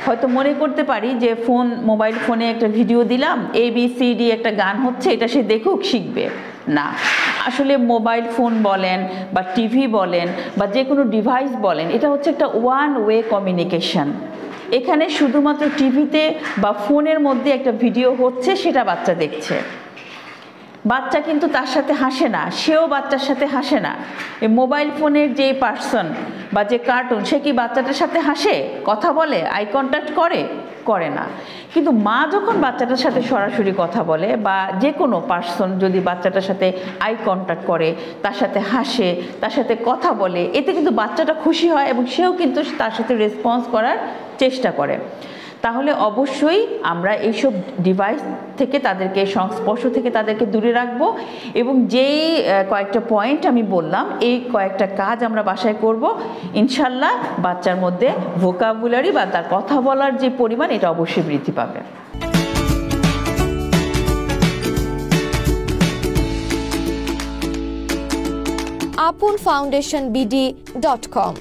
হয়তো মনে করতে পারি যে মোবাইল ফোনে একটা ভিডিও দিলাম, ABCD একটা গান হচ্ছে, এটা সে দেখুক, শিখবে না। আসলে মোবাইল ফোন বলেন বা টিভি বলেন বা যে কোনো ডিভাইস বলেন, এটা হচ্ছে একটা ওয়ান ওয়ে কমিউনিকেশন। এখানে শুধুমাত্র টিভিতে বা ফোনের মধ্যে একটা ভিডিও হচ্ছে, সেটা বাচ্চা দেখছে। বাচ্চা কিন্তু তার সাথে হাসে না, সেও বাচ্চার সাথে হাসে না। এই মোবাইল ফোনের যে পার্সন বা যে কার্টুন, সে কি বাচ্চাটার সাথে হাসে, কথা বলে, আই কন্ট্যাক্ট করে না। কিন্তু মা যখন বাচ্চাটার সাথে সরাসরি কথা বলে বা যে কোনো পার্সন যদি বাচ্চাটার সাথে আই কন্ট্যাক্ট করে, তার সাথে হাসে, তার সাথে কথা বলে, এতে কিন্তু বাচ্চাটা খুশি হয় এবং সেও কিন্তু তার সাথে রেসপন্স করার চেষ্টা করে। তাহলে অবশ্যই আমরা এইসব ডিভাইস থেকে তাদেরকে, সংস্পর্শ থেকে তাদেরকে দূরে রাখবো এবং যেই কয়েকটা পয়েন্ট আমি বললাম, এই কয়েকটা কাজ আমরা বাসায় করব, ইনশাল্লাহ বাচ্চার মধ্যে ভোকাবুলারি বা তার কথা বলার যে পরিমাণ, এটা অবশ্যই বৃদ্ধি পাবে। apunfoundationbd.com